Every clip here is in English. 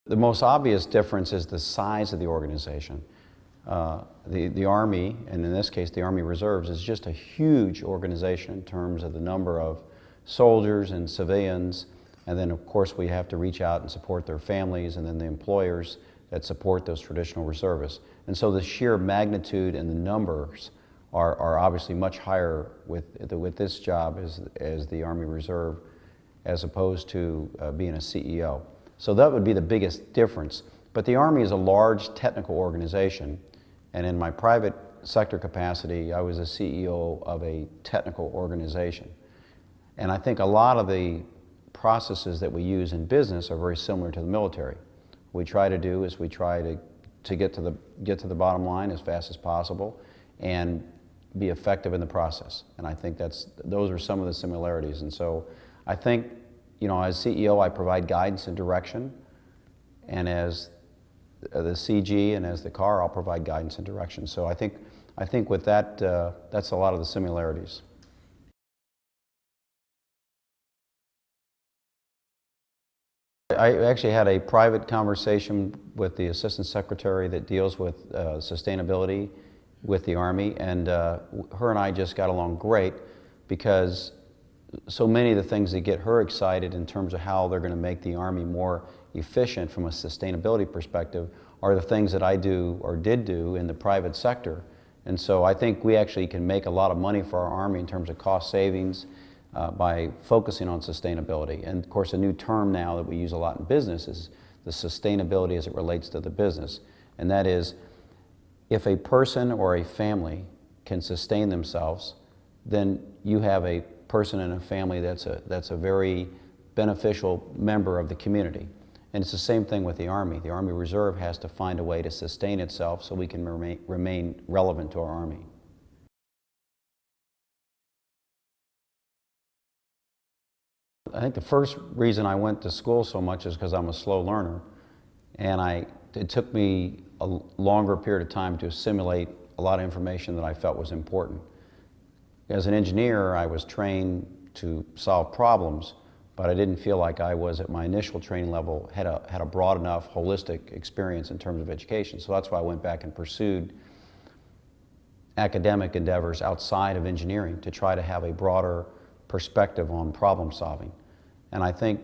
The most obvious difference is the size of the organization. The Army, and in this case the Army Reserves, is just a huge organization in terms of the number of soldiers and civilians, and then of course we have to reach out and support their families, and then the employers that support those traditional reservists. And so the sheer magnitude and the numbers are obviously much higher with this job as the Army Reserve as opposed to being a CEO. So that would be the biggest difference. But the Army is a large technical organization, and in my private sector capacity, I was a CEO of a technical organization. And I think a lot of the processes that we use in business are very similar to the military. What we try to do is we try to get to the bottom line as fast as possible and be effective in the process. And I think those are some of the similarities. And so I think, you know, as CEO, I provide guidance and direction, and as the CG and as the car, I'll provide guidance and direction. So I think with that, that's a lot of the similarities. I actually had a private conversation with the Assistant Secretary that deals with sustainability with the Army, and her and I just got along great, because so many of the things that get her excited in terms of how they're going to make the Army more efficient from a sustainability perspective are the things that I do or did do in the private sector. And so I think we actually can make a lot of money for our Army in terms of cost savings by focusing on sustainability. And of course, a new term now that we use a lot in business is the sustainability as it relates to the business. And that is, if a person or a family can sustain themselves, then you have a person and a family that's a very beneficial member of the community. And it's the same thing with the Army. The Army Reserve has to find a way to sustain itself so we can remain relevant to our Army. I think the first reason I went to school so much is because I'm a slow learner, and it took me a longer period of time to assimilate a lot of information that I felt was important. As an engineer, I was trained to solve problems, but I didn't feel like I was, at my initial training level, had a broad enough holistic experience in terms of education. So that's why I went back and pursued academic endeavors outside of engineering to try to have a broader perspective on problem solving. And I think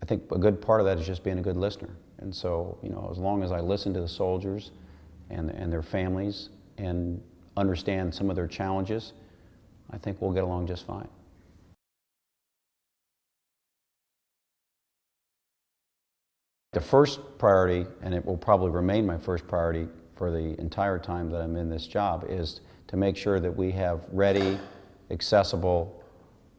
a good part of that is just being a good listener. And so, you know, as long as I listen to the soldiers and their families and understand some of their challenges, I think we'll get along just fine. The first priority, and it will probably remain my first priority for the entire time that I'm in this job, is to make sure that we have ready, accessible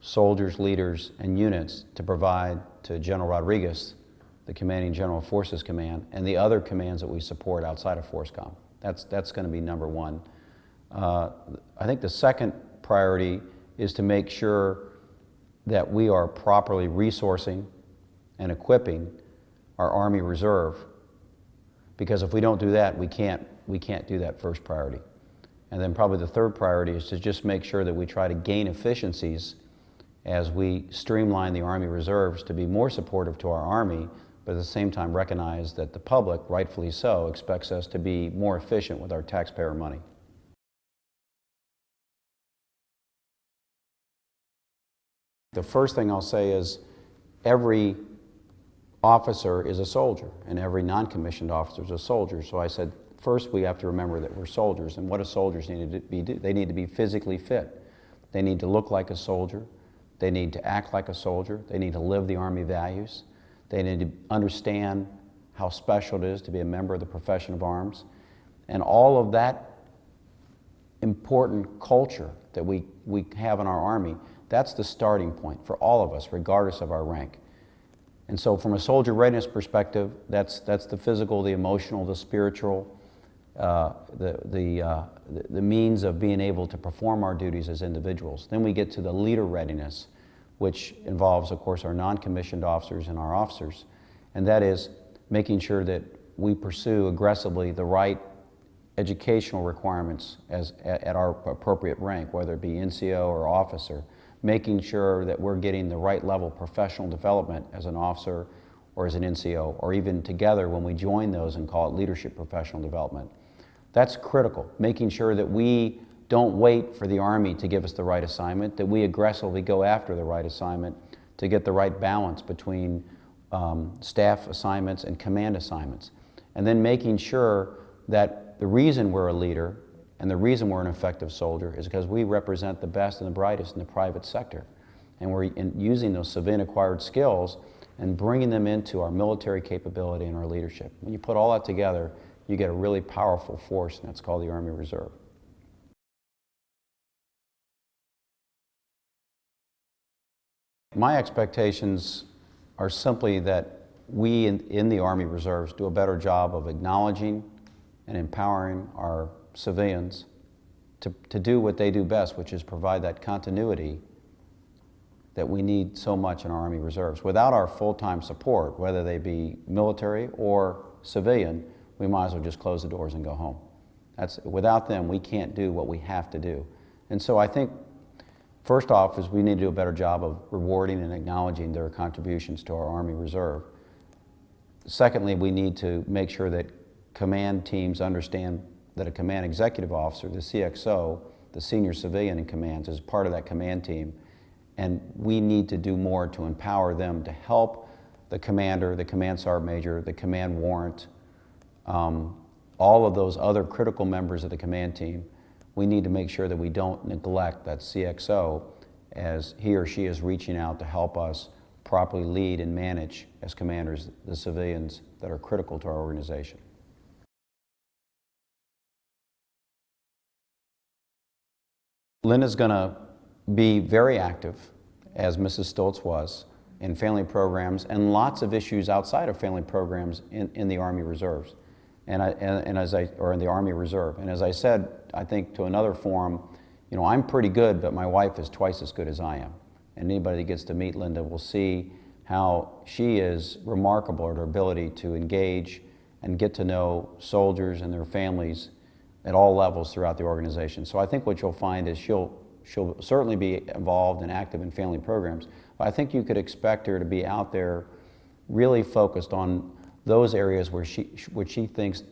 soldiers, leaders, and units to provide to General Rodriguez, the Commanding General of Forces Command, and the other commands that we support outside of FORSCOM. That's going to be number one. I think the second priority is to make sure that we are properly resourcing and equipping our Army Reserve, because if we don't do that, we can't do that first priority. And then probably the third priority is to just make sure that we try to gain efficiencies as we streamline the Army Reserves to be more supportive to our Army, but at the same time recognize that the public, rightfully so, expects us to be more efficient with our taxpayer money. The first thing I'll say is every officer is a soldier, and every non-commissioned officer is a soldier. So I said, first we have to remember that we're soldiers, and what do soldiers need to be? They need to be physically fit. They need to look like a soldier. They need to act like a soldier. They need to live the Army values. They need to understand how special it is to be a member of the profession of arms. And all of that important culture that we have in our Army, that's the starting point for all of us, regardless of our rank. And so from a soldier readiness perspective, that's the physical, the emotional, the spiritual, the means of being able to perform our duties as individuals. Then we get to the leader readiness, which involves, of course, our non-commissioned officers and our officers. And that is making sure that we pursue aggressively the right educational requirements at our appropriate rank, whether it be NCO or officer, making sure that we're getting the right level of professional development as an officer or as an NCO, or even together when we join those and call it leadership professional development. That's critical, making sure that we don't wait for the Army to give us the right assignment, that we aggressively go after the right assignment to get the right balance between staff assignments and command assignments. And then making sure that the reason we're a leader and the reason we're an effective soldier is because we represent the best and the brightest in the private sector. And we're using those civilian acquired skills and bringing them into our military capability and our leadership. When you put all that together, you get a really powerful force, and that's called the Army Reserve. My expectations are simply that we in the Army Reserves do a better job of acknowledging and empowering our civilians to do what they do best, which is provide that continuity that we need so much in our Army Reserves. Without our full-time support, whether they be military or civilian, we might as well just close the doors and go home. Without them, we can't do what we have to do. And so I think, first off, is we need to do a better job of rewarding and acknowledging their contributions to our Army Reserve. Secondly, we need to make sure that command teams understand that a command executive officer, the CXO, the senior civilian in commands, is part of that command team. And we need to do more to empower them to help the commander, the command sergeant major, the command warrant, all of those other critical members of the command team. We need to make sure that we don't neglect that CXO as he or she is reaching out to help us properly lead and manage as commanders the civilians that are critical to our organization. Linda's going to be very active, as Mrs. Stoltz was, in family programs and lots of issues outside of family programs in the Army Reserves, or in the Army Reserve. And as I said, I think to another forum, you know, I'm pretty good, but my wife is twice as good as I am. And anybody that gets to meet Linda will see how she is remarkable at her ability to engage and get to know soldiers and their families at all levels throughout the organization. So I think what you'll find is she'll certainly be involved and active in family programs, but I think you could expect her to be out there really focused on those areas where she thinks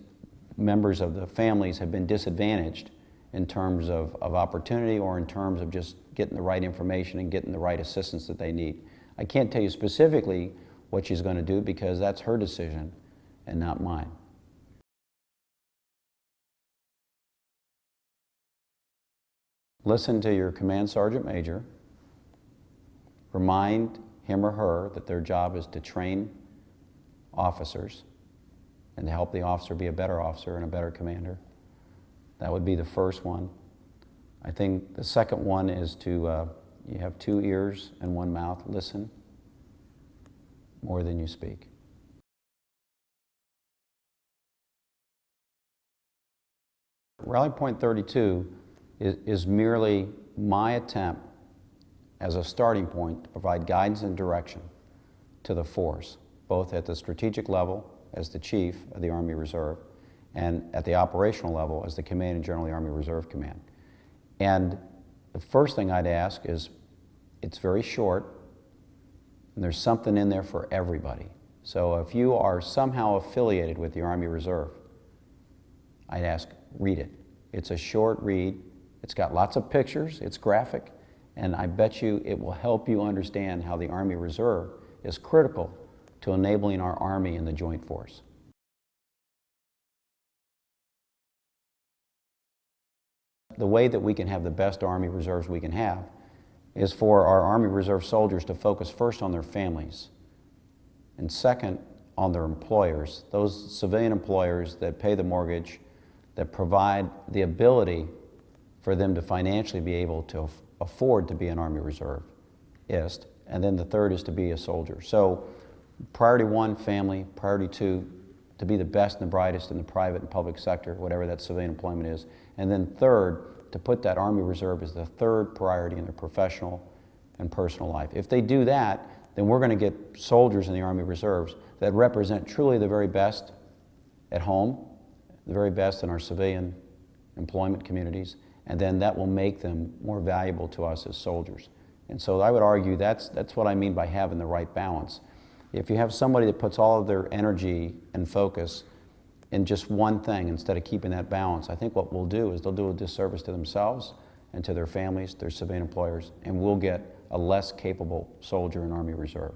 members of the families have been disadvantaged in terms of opportunity or in terms of just getting the right information and getting the right assistance that they need. I can't tell you specifically what she's going to do because that's her decision and not mine. Listen to your command sergeant major. Remind him or her that their job is to train officers and to help the officer be a better officer and a better commander. That would be the first one. I think the second one is to, you have 2 ears and 1 mouth. Listen more than you speak. Rally Point 32 is merely my attempt as a starting point to provide guidance and direction to the force, both at the strategic level as the Chief of the Army Reserve and at the operational level as the Commanding General of the Army Reserve Command. And the first thing I'd ask is, it's very short, and there's something in there for everybody. So if you are somehow affiliated with the Army Reserve, I'd ask, read it. It's a short read. It's got lots of pictures. It's graphic. And I bet you it will help you understand how the Army Reserve is critical to enabling our Army and the Joint Force. The way that we can have the best Army Reserves we can have is for our Army Reserve soldiers to focus first on their families and second on their employers, those civilian employers that pay the mortgage, that provide the ability for them to financially be able to afford to be an Army Reservist, and then the third is to be a soldier. So priority 1, family; priority 2, to be the best and the brightest in the private and public sector, whatever that civilian employment is, and then third, to put that Army Reserve as the third priority in their professional and personal life. If they do that, then we're going to get soldiers in the Army Reserves that represent truly the very best at home, the very best in our civilian employment communities, and then that will make them more valuable to us as soldiers. And so I would argue that's what I mean by having the right balance. If you have somebody that puts all of their energy and focus in just one thing instead of keeping that balance, I think what we'll do is they'll do a disservice to themselves and to their families, their civilian employers, and we'll get a less capable soldier in Army Reserve.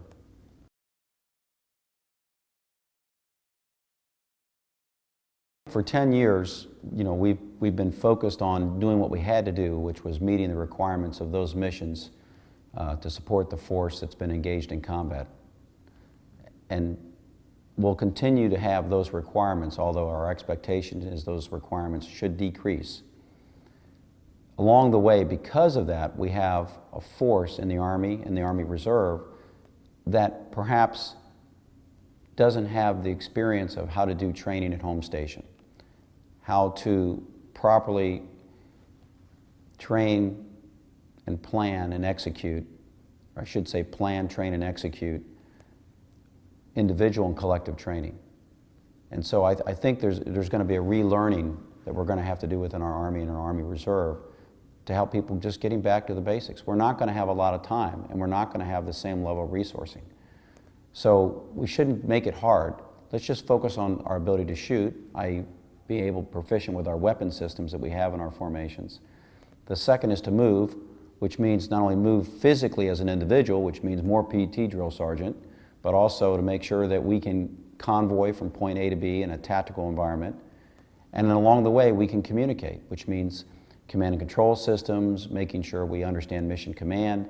For 10 years, we've been focused on doing what we had to do, which was meeting the requirements of those missions to support the force that's been engaged in combat. And we'll continue to have those requirements, although our expectation is those requirements should decrease. Along the way, because of that, we have a force in the Army and the Army Reserve that perhaps doesn't have the experience of how to do training at home station, how to properly train and plan and execute, or I should say plan, train, and execute individual and collective training. And so I think there's going to be a relearning that we're going to have to do within our Army and our Army Reserve to help people just getting back to the basics. We're not going to have a lot of time, and we're not going to have the same level of resourcing. So we shouldn't make it hard. Let's just focus on our ability to shoot, i.e. be able proficient with our weapon systems that we have in our formations. The second is to move, which means not only move physically as an individual, which means more PT drill sergeant, but also to make sure that we can convoy from point A to B in a tactical environment. And then along the way, we can communicate, which means command and control systems, making sure we understand mission command.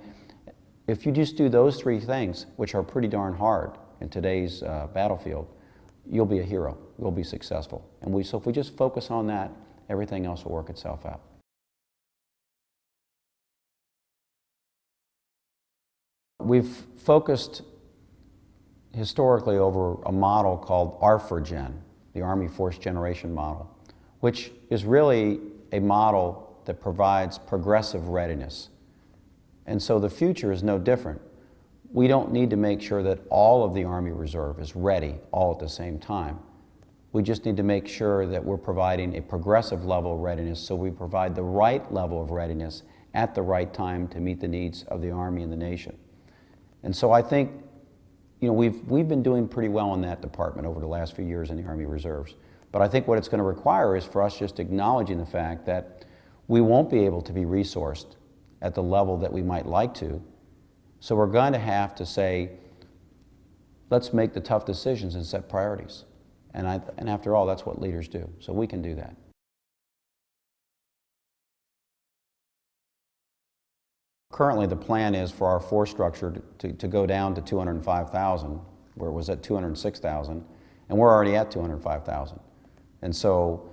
If you just do those three things, which are pretty darn hard in today's battlefield, you'll be a hero, you'll be successful. And so if we just focus on that, everything else will work itself out. We've focused historically over a model called ARFORGEN, the Army Force Generation Model, which is really a model that provides progressive readiness. And so the future is no different. We don't need to make sure that all of the Army Reserve is ready all at the same time. We just need to make sure that we're providing a progressive level of readiness, so we provide the right level of readiness at the right time to meet the needs of the Army and the nation. And so I think we've been doing pretty well in that department over the last few years in the Army Reserves. But I think what it's going to require is for us just acknowledging the fact that we won't be able to be resourced at the level that we might like to. So we're going to have to say, let's make the tough decisions and set priorities. And after all, that's what leaders do. So we can do that. Currently, the plan is for our force structure to go down to 205,000, where it was at 206,000, and we're already at 205,000. And so,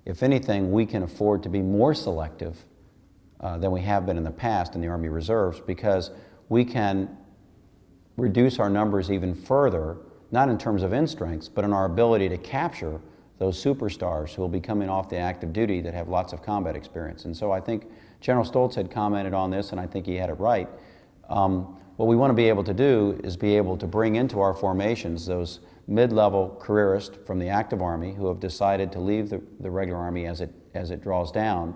if anything, we can afford to be more selective than we have been in the past in the Army Reserves, because we can reduce our numbers even further, not in terms of end strengths, but in our ability to capture those superstars who will be coming off the active duty that have lots of combat experience. And so I think General Stoltz had commented on this, and I think he had it right. What we want to be able to do is be able to bring into our formations those mid-level careerists from the active Army who have decided to leave the regular Army as it draws down,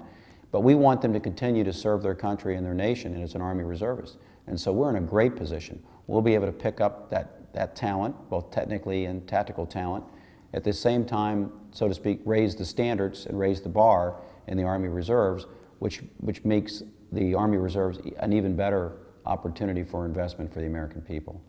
but we want them to continue to serve their country and their nation, and as an Army reservist. And so we're in a great position. We'll be able to pick up that talent, both technically and tactical talent, at the same time, so to speak, raise the standards and raise the bar in the Army Reserves, which makes the Army Reserves an even better opportunity for investment for the American people.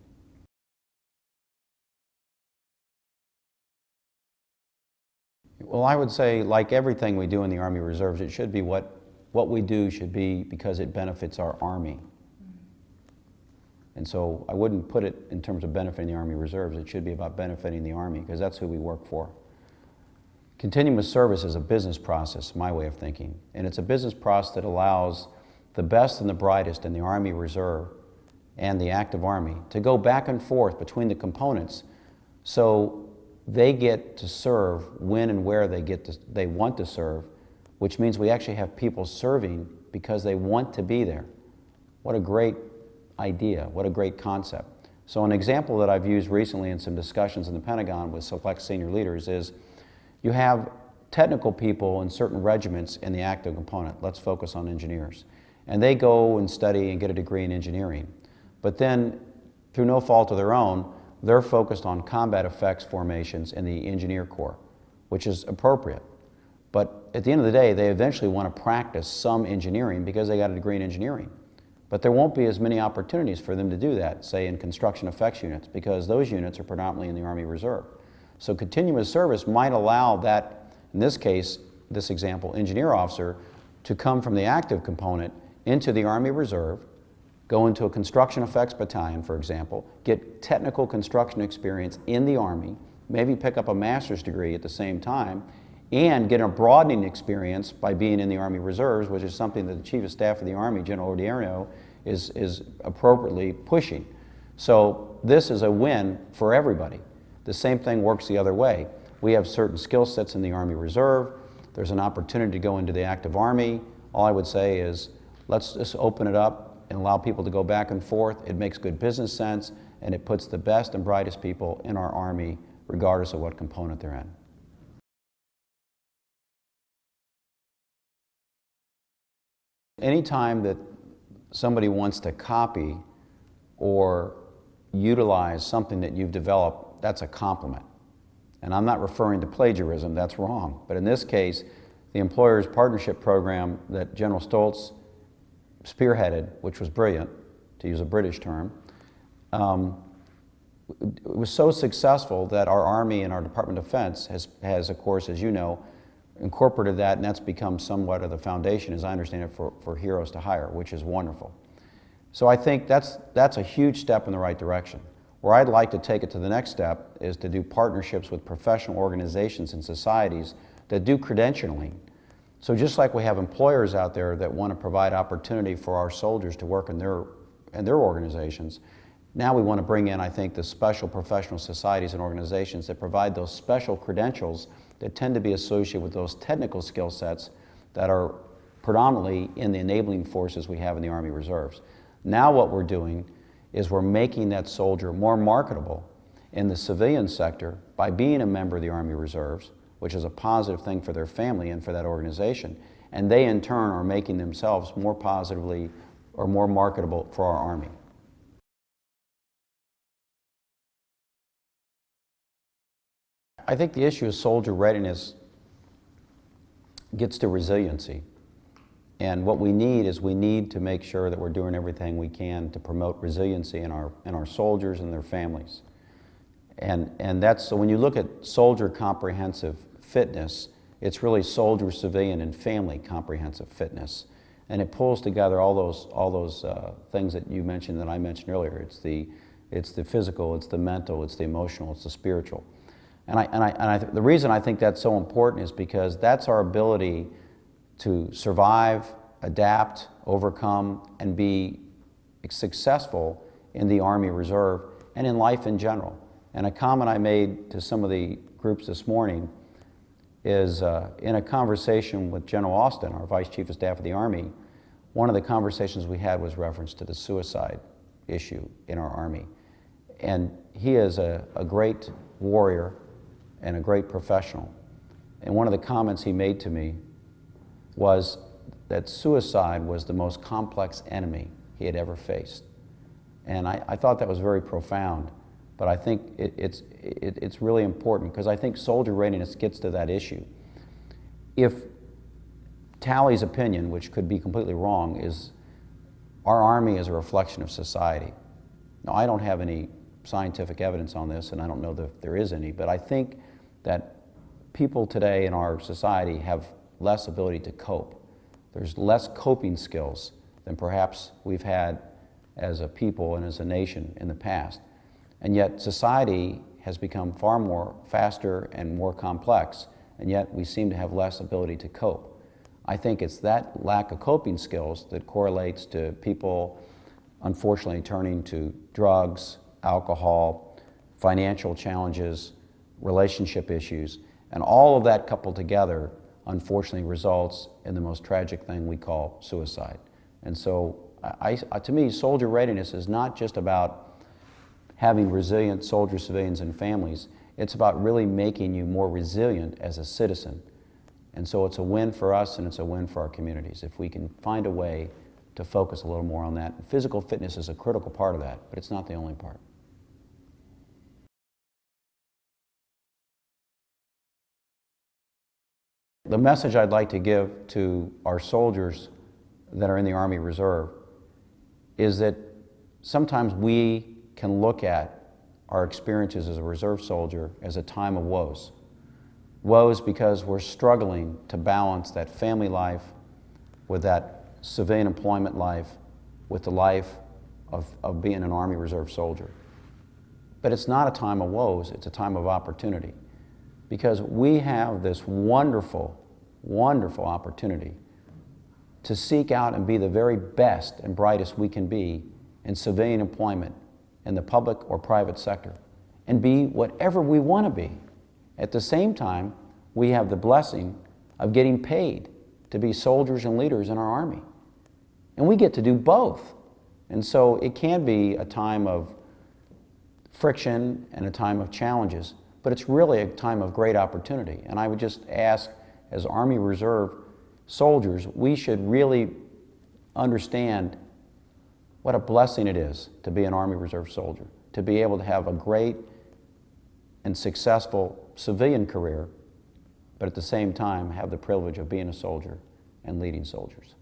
Well, I would say, like everything we do in the Army Reserves, it should be what we do should be because it benefits our Army. And so I wouldn't put it in terms of benefiting the Army Reserves. It should be about benefiting the Army, because that's who we work for. Continuum of Service is a business process, my way of thinking. And it's a business process that allows the best and the brightest in the Army Reserve and the active Army to go back and forth between the components, so they get to serve when and where they want to serve, which means we actually have people serving because they want to be there. What a great idea, what a great concept. So an example that I've used recently in some discussions in the Pentagon with select senior leaders is you have technical people in certain regiments in the active component. Let's focus on engineers. And they go and study and get a degree in engineering. But then, through no fault of their own, they're focused on combat effects formations in the engineer corps, which is appropriate. But at the end of the day, they eventually want to practice some engineering because they got a degree in engineering. But there won't be as many opportunities for them to do that, say in construction effects units, because those units are predominantly in the Army Reserve. So continuum of service might allow that, in this case, this example, engineer officer, to come from the active component into the Army Reserve, go into a construction effects battalion, for example, get technical construction experience in the Army, maybe pick up a master's degree at the same time, and get a broadening experience by being in the Army Reserves, which is something that the Chief of Staff of the Army, General Odierno, is appropriately pushing. So this is a win for everybody. The same thing works the other way. We have certain skill sets in the Army Reserve. There's an opportunity to go into the active Army. All I would say is, let's just open it up and allow people to go back and forth. It makes good business sense, and it puts the best and brightest people in our Army, regardless of what component they're in. Anytime that somebody wants to copy or utilize something that you've developed, that's a compliment. And I'm not referring to plagiarism, that's wrong. But in this case, the Employers Partnership Program that General Stoltz spearheaded, which was brilliant, to use a British term, it was so successful that our Army and our Department of Defense has, of course, as you know, incorporated that, and that's become somewhat of the foundation, as I understand it, for Heroes to Hire, which is wonderful. So I think that's a huge step in the right direction. Where I'd like to take it to the next step is to do partnerships with professional organizations and societies that do credentialing. So just like we have employers out there that want to provide opportunity for our soldiers to work in their organizations, now we want to bring in, I think, the special professional societies and organizations that provide those special credentials that tend to be associated with those technical skill sets that are predominantly in the enabling forces we have in the Army Reserves. Now what we're doing is we're making that soldier more marketable in the civilian sector by being a member of the Army Reserves, which is a positive thing for their family and for that organization. And they in turn are making themselves more positively or more marketable for our Army. I think the issue of soldier readiness gets to resiliency. And what we need is we need to make sure that we're doing everything we can to promote resiliency in our soldiers and their families. And that's, so when you look at soldier comprehensive fitness, it's really soldier, civilian, and family comprehensive fitness. And it pulls together all those things that you mentioned, that I mentioned earlier. It's the physical, it's the mental, it's the emotional, it's the spiritual. And the reason I think that's so important is because that's our ability to survive, adapt, overcome, and be successful in the Army Reserve and in life in general. And a comment I made to some of the groups this morning is in a conversation with General Austin, our Vice Chief of Staff of the Army, one of the conversations we had was reference to the suicide issue in our Army. And he is a great warrior and a great professional. And one of the comments he made to me was that suicide was the most complex enemy he had ever faced. And I thought that was very profound, but I think it's really important, because I think soldier readiness gets to that issue. If Talley's opinion, which could be completely wrong, is our Army is a reflection of society. Now, I don't have any scientific evidence on this, and I don't know that there is any, but I think that people today in our society have less ability to cope. There's less coping skills than perhaps we've had as a people and as a nation in the past. And yet society has become far more faster and more complex, and yet we seem to have less ability to cope. I think it's that lack of coping skills that correlates to people, unfortunately, turning to drugs, alcohol, financial challenges, relationship issues, and all of that coupled together unfortunately results in the most tragic thing we call suicide. And so to me, soldier readiness is not just about having resilient soldiers, civilians, and families. It's about really making you more resilient as a citizen. And so it's a win for us, and it's a win for our communities if we can find a way to focus a little more on that. Physical fitness is a critical part of that, but it's not the only part. the message I'd like to give to our soldiers that are in the Army Reserve is that sometimes we can look at our experiences as a reserve soldier as a time of woes. Woes because we're struggling to balance that family life with that civilian employment life, with the life of being an Army Reserve soldier. But it's not a time of woes, it's a time of opportunity. Because we have this wonderful, wonderful opportunity to seek out and be the very best and brightest we can be in civilian employment in the public or private sector, and be whatever we want to be. At the same time, we have the blessing of getting paid to be soldiers and leaders in our Army. And we get to do both. And so it can be a time of friction and a time of challenges, but it's really a time of great opportunity. And I would just ask, as Army Reserve soldiers, we should really understand what a blessing it is to be an Army Reserve soldier, to be able to have a great and successful civilian career, but at the same time have the privilege of being a soldier and leading soldiers.